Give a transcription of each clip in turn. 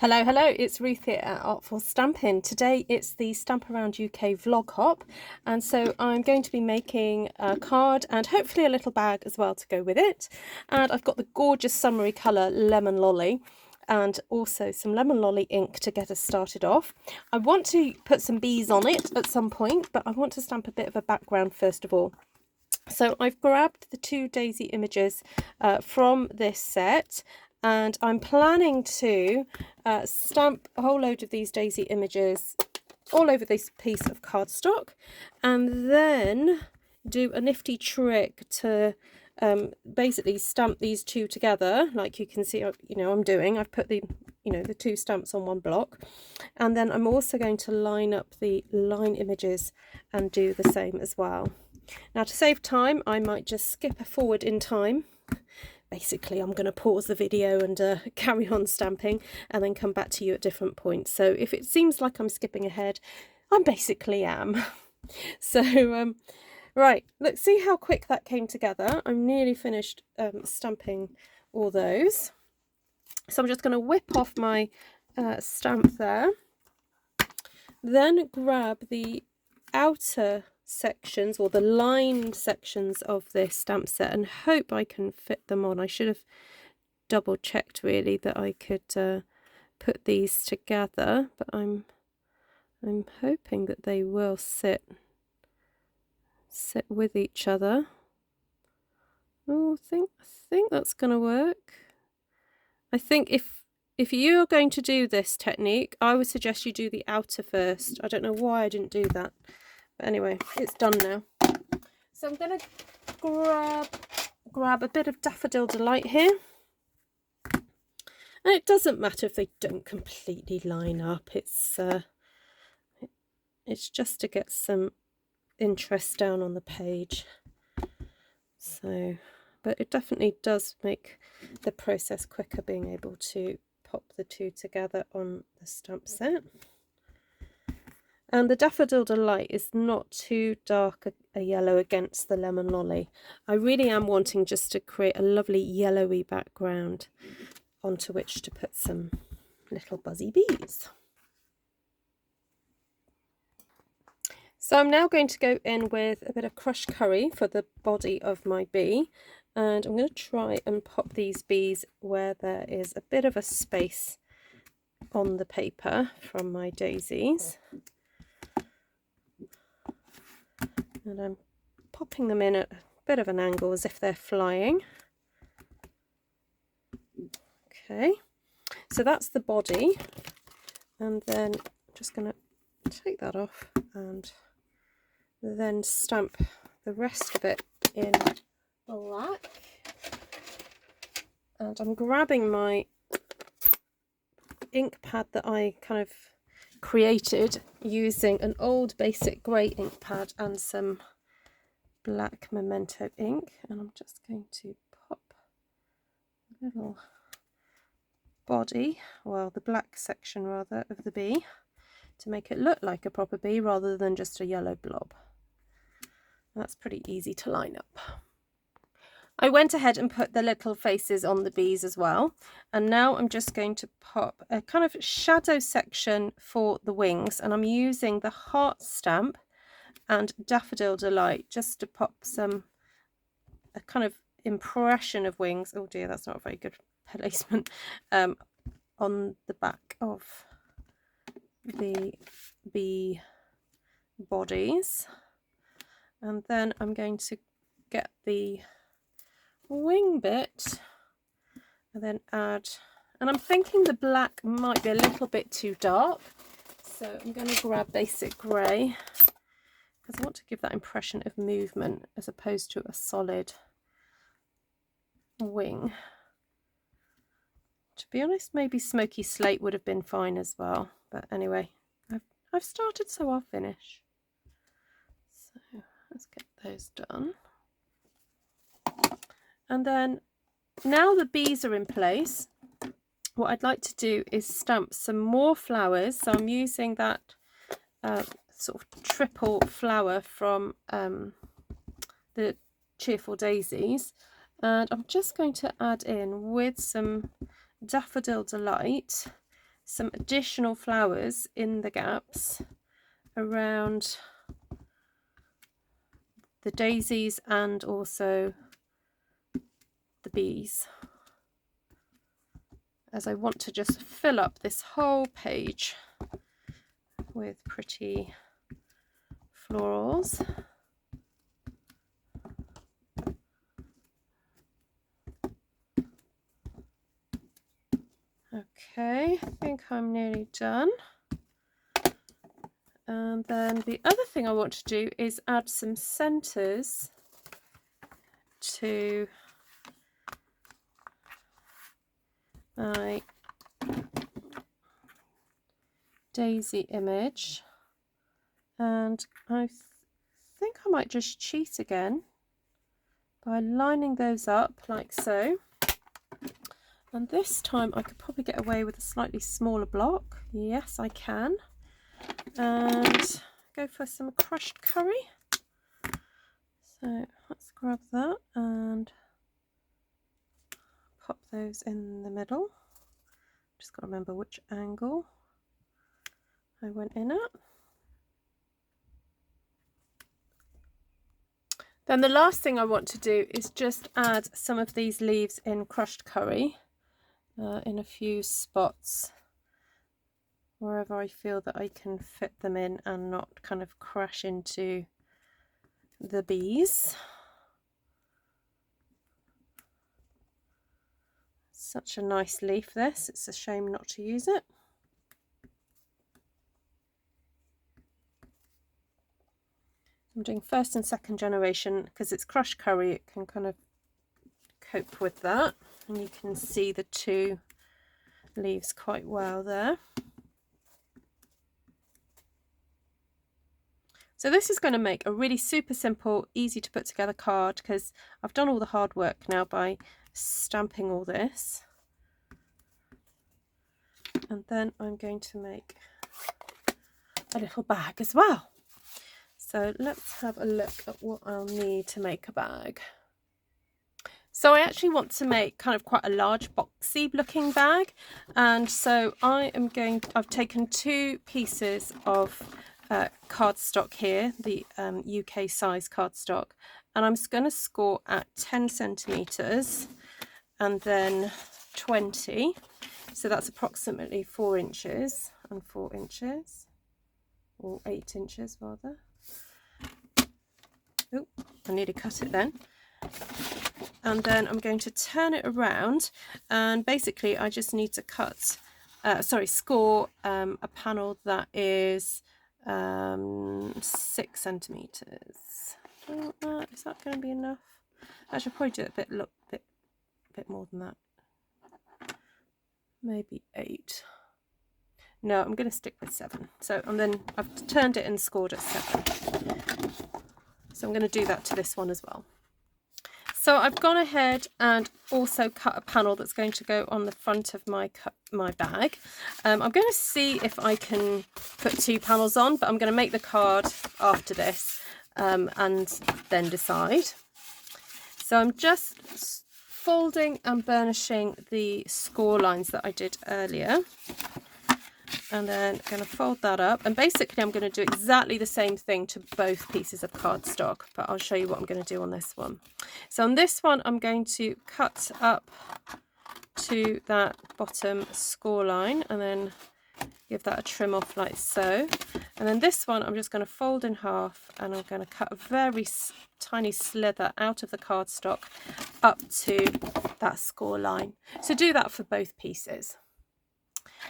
Hello, hello, it's Ruth here at Artful Stampin. Today it's the Stamp Around UK vlog hop, and so I'm going to be making a card and hopefully a little bag as well to go with it. And I've got the gorgeous summery colour Lemon Lolly and also some Lemon Lolly ink to get us started off. I want to put some bees on it at some point, but I want to stamp a bit of a background first of all. So I've grabbed the two daisy images from this set, and I'm planning to stamp a whole load of these daisy images all over this piece of cardstock, and then do a nifty trick to basically stamp these two together, like you can see, I'm doing. I've put the two stamps on one block, and then I'm also going to line up the line images and do the same as well. Now, to save time, I might just skip forward in time. Basically, I'm going to pause the video and carry on stamping and then come back to you at different points. So if it seems like I'm skipping ahead, I basically am. So, right, let's see how quick that came together. I'm nearly finished stamping all those. So I'm just going to whip off my stamp there. Then grab the outer sections or the lined sections of this stamp set and hope I can fit them on. I should have double checked really that I could put these together, but I'm hoping that they will sit with each other. Oh, I think that's gonna work. I think if you're going to do this technique, I would suggest you do the outer first. I don't know why I didn't do that. But anyway, it's done now. So I'm going to grab a bit of Daffodil Delight here. And it doesn't matter if they don't completely line up. It's just to get some interest down on the page. So, but it definitely does make the process quicker being able to pop the two together on the stamp set. And the Daffodil Delight is not too dark a yellow against the Lemon Lolly. I really am wanting just to create a lovely yellowy background onto which to put some little buzzy bees. So I'm now going to go in with a bit of crushed curry for the body of my bee. And I'm going to try and pop these bees where there is a bit of a space on the paper from my daisies. And I'm popping them in at a bit of an angle as if they're flying. Okay, so that's the body. And then I'm just going to take that off and then stamp the rest of it in black. And I'm grabbing my ink pad that I kind of created using an old basic grey ink pad and some black Memento ink, and I'm just going to pop a little body, well, the black section rather, of the bee to make it look like a proper bee rather than just a yellow blob. That's pretty easy to line up. I went ahead and put the little faces on the bees as well, and now I'm just going to pop a kind of shadow section for the wings, and I'm using the heart stamp and Daffodil Delight just to pop a kind of impression of wings. Oh dear, that's not a very good placement, on the back of the bee bodies. And then I'm going to get the wing bit and then add, and I'm thinking the black might be a little bit too dark, so I'm going to grab basic grey because I want to give that impression of movement as opposed to a solid wing. To be honest, maybe smoky slate would have been fine as well, but anyway, I've started, so I'll finish. So let's get those done. And then now the bees are in place, what I'd like to do is stamp some more flowers. So I'm using that sort of triple flower from the Cheerful Daisies, and I'm just going to add in with some Daffodil Delight some additional flowers in the gaps around the daisies and also the bees, as I want to just fill up this whole page with pretty florals. Okay, I think I'm nearly done. And then the other thing I want to do is add some centers to my daisy image, and I think I might just cheat again by lining those up like so. And this time I could probably get away with a slightly smaller block. Yes, I can. And go for some crushed curry. So let's grab that and pop those in the middle. Just got to remember which angle I went in at. Then the last thing I want to do is just add some of these leaves in crushed curry in a few spots, wherever I feel that I can fit them in and not kind of crash into the bees. Such a nice leaf this, it's a shame not to use it. I'm doing first and second generation because it's crushed curry, it can kind of cope with that, and you can see the two leaves quite well there. So this is going to make a really super simple, easy to put together card, because I've done all the hard work now by stamping all this. And then I'm going to make a little bag as well. So let's have a look at what I'll need to make a bag. So I actually want to make kind of quite a large boxy looking bag, and so I've taken 2 pieces of cardstock here, the UK size cardstock, and I'm just going to score at 10 centimeters and then 20, so that's approximately 4 inches and 4 inches, or 8 inches rather. Oh, I need to cut it then. And then I'm going to turn it around, and basically I just need to score a panel that is 6 centimeters. Is that going to be enough? I should probably do it a bit more than that. Maybe 8. No, I'm going to stick with 7. So, and then I've turned it and scored at 7. So I'm going to do that to this one as well. So I've gone ahead and also cut a panel that's going to go on the front of my bag. I'm going to see if I can put 2 panels on, but I'm going to make the card after this and then decide. So I'm just folding and burnishing the score lines that I did earlier. And then I'm going to fold that up, and basically I'm going to do exactly the same thing to both pieces of cardstock, but I'll show you what I'm going to do on this one. So on this one I'm going to cut up to that bottom score line and then give that a trim off like so, and then this one I'm just going to fold in half, and I'm going to cut a very tiny slither out of the cardstock up to that score line. So do that for both pieces.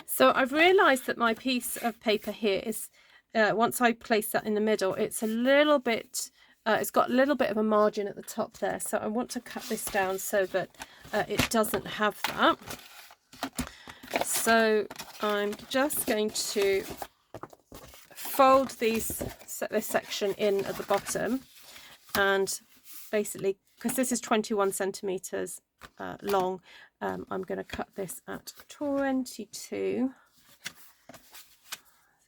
So I've realised that my piece of paper here is, once I place that in the middle, it's a little bit, it's got a little bit of a margin at the top there. So I want to cut this down so that it doesn't have that. So I'm just going to fold this section in at the bottom, and basically, because this is 21 centimetres long, I'm going to cut this at 22. See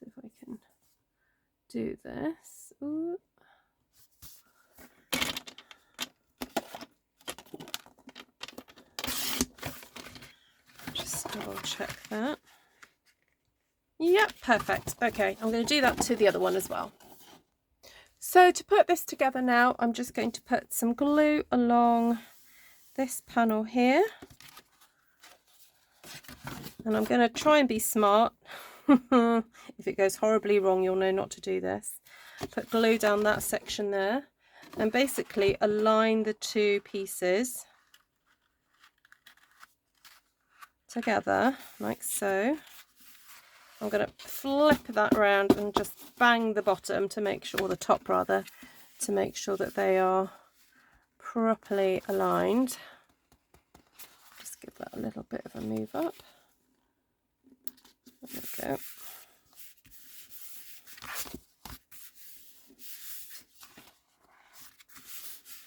if I can do this. Ooh. Just double check that. Yep, perfect. Okay, I'm going to do that to the other one as well. So to put this together now, I'm just going to put some glue along this panel here. And I'm going to try and be smart. If it goes horribly wrong, you'll know not to do this. Put glue down that section there and basically align the two pieces together like so. I'm going to flip that around and just bang the bottom to make sure, or the top rather, to make sure that they are properly aligned. Just give that a little bit of a move up. There we go.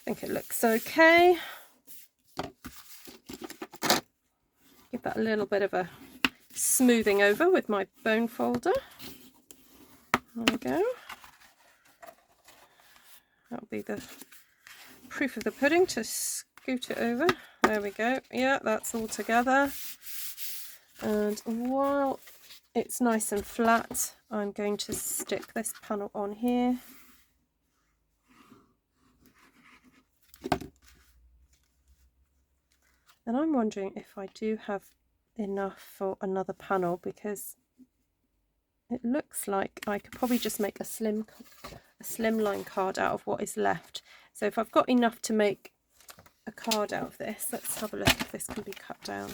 I think it looks okay. Give that a little bit of a smoothing over with my bone folder. There we go. That'll be the proof of the pudding to scoot it over. There we go. Yeah, that's all together. And while it's nice and flat, I'm going to stick this panel on here. And I'm wondering if I do have enough for another panel, because it looks like I could probably just make a slimline card out of what is left. So if I've got enough to make a card out of this, let's have a look if this can be cut down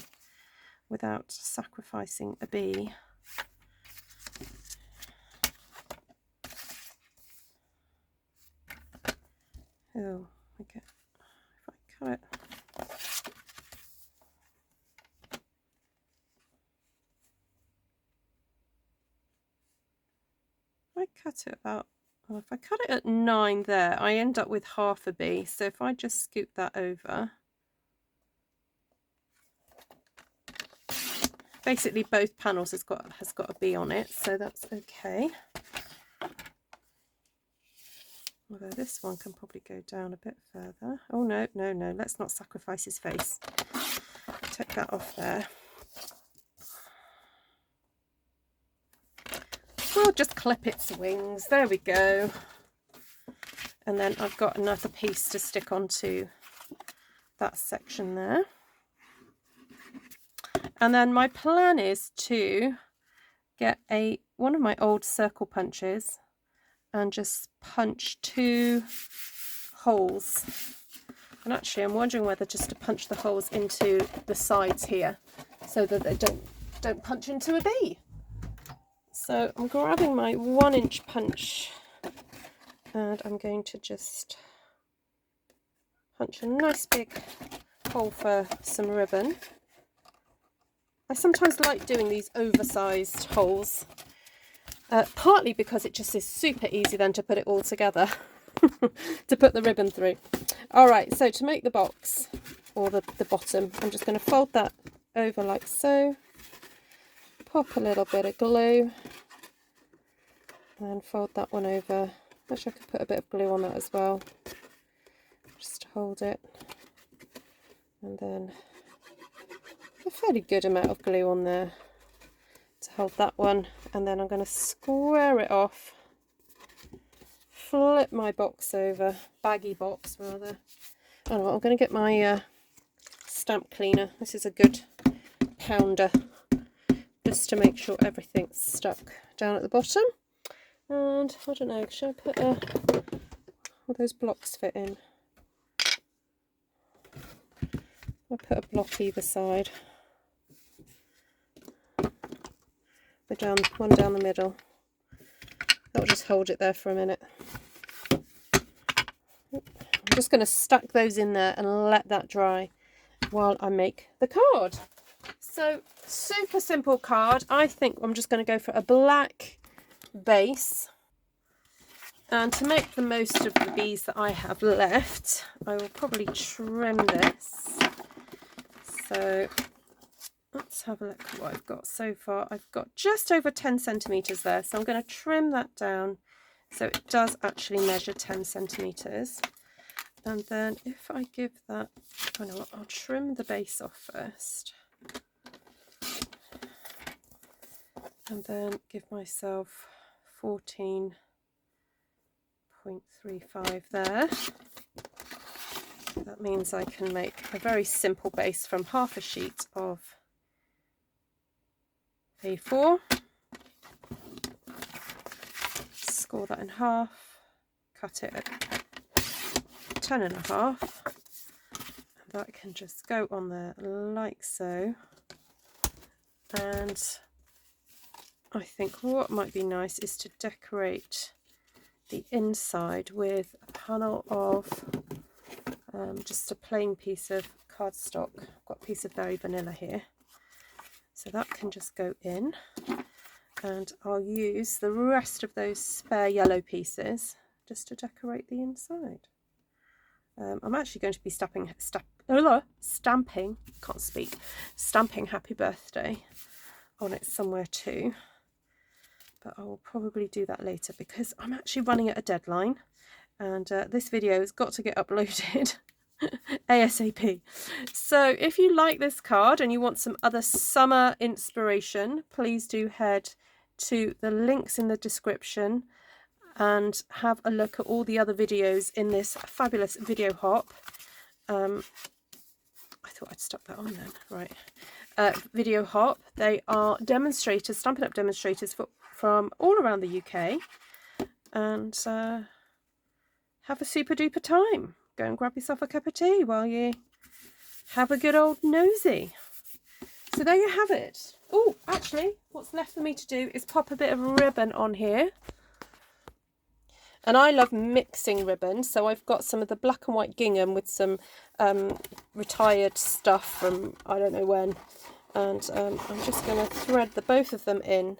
without sacrificing a bee. Oh, okay. If I cut it. I cut it about, well, if I cut it at 9 there, I end up with half a bee. So if I just scoot that over, basically both panels has got a bee on it, so that's okay. Although this one can probably go down a bit further. Oh no, no, no, let's not sacrifice his face. Take that off there. We'll just clip its wings. There we go. And then I've got another piece to stick onto that section there. And then my plan is to get one of my old circle punches and just punch 2 holes. And actually I'm wondering whether just to punch the holes into the sides here so that they don't punch into a bee. So I'm grabbing my 1-inch punch and I'm going to just punch a nice big hole for some ribbon. I sometimes like doing these oversized holes, partly because it just is super easy then to put it all together, to put the ribbon through. Alright, so to make the box, or the bottom, I'm just going to fold that over like so, pop a little bit of glue, and then fold that one over. Actually I could put a bit of glue on that as well, just to hold it, and then a fairly good amount of glue on there to hold that one, and then I'm going to square it off, flip my box over, baggy box rather. Oh no, I'm going to get my stamp cleaner. This is a good pounder, just to make sure everything's stuck down at the bottom. And I don't know, should I put will those blocks fit in? I'll put a block either side. One down the middle. That'll just hold it there for a minute. I'm just going to stack those in there and let that dry while I make the card. So super simple card. I think I'm just going to go for a black base. And to make the most of the bees that I have left, I will probably trim this. So let's have a look at what I've got so far. I've got just over 10 centimetres there, so I'm going to trim that down so it does actually measure 10 centimetres. And then if I give that, I know what, I'll trim the base off first. and then give myself 14.35 there. That means I can make a very simple base from half a sheet of A4. Score that in half, cut it at 10.5, and that can just go on there like so. And I think what might be nice is to decorate the inside with a panel of just a plain piece of cardstock. I've got a piece of Berry Vanilla here, so that can just go in, and I'll use the rest of those spare yellow pieces just to decorate the inside. I'm actually going to be stamping happy birthday on it somewhere too, but I will probably do that later because I'm actually running at a deadline, and this video has got to get uploaded ASAP. So if you like this card and you want some other summer inspiration, please do head to the links in the description and have a look at all the other videos in this fabulous video hop. I thought I'd stuck that on then, right. Video hop. They are demonstrators, Stampin' Up demonstrators from all around the UK, and have a super duper time. Go and grab yourself a cup of tea while you have a good old nosy. So there you have it. Oh, actually, what's left for me to do is pop a bit of ribbon on here. And I love mixing ribbon, so I've got some of the black and white gingham with some retired stuff from I don't know when. And I'm just going to thread both of them in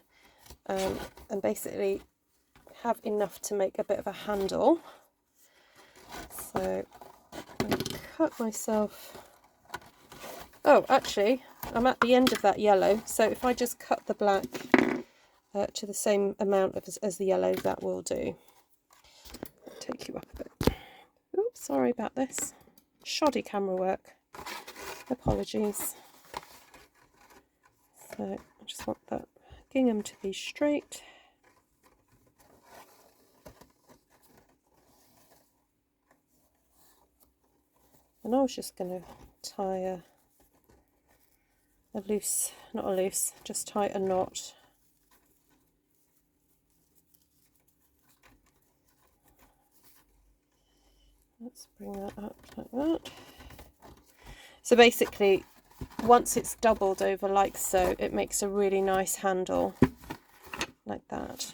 and basically have enough to make a bit of a handle. So I'm going to cut myself. Oh, actually, I'm at the end of that yellow, so if I just cut the black to the same amount as the yellow, that will do. I'll take you up a bit. Oops, sorry about this. Shoddy camera work. Apologies. So I just want that gingham to be straight. And I was just going to tie just tie a knot. Let's bring that up like that. So basically, once it's doubled over like so, it makes a really nice handle like that.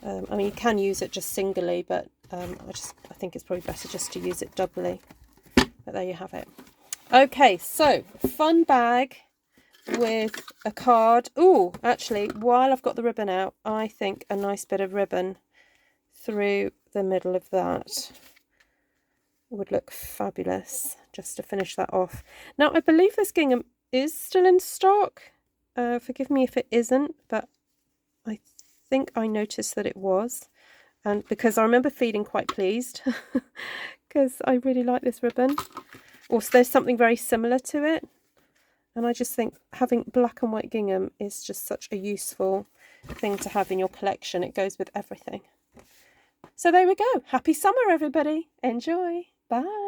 I mean, you can use it just singly, but I think it's probably better just to use it doubly. But there you have it. Okay, so fun bag with a card. Oh, actually, while I've got the ribbon out, I think a nice bit of ribbon through the middle of that would look fabulous, just to finish that off. Now, I believe this gingham is still in stock. Forgive me if it isn't, but I think I noticed that it was. And because I remember feeling quite pleased because I really like this ribbon. Also, there's something very similar to it. And I just think having black and white gingham is just such a useful thing to have in your collection. It goes with everything. So there we go. Happy summer, everybody. Enjoy. Bye.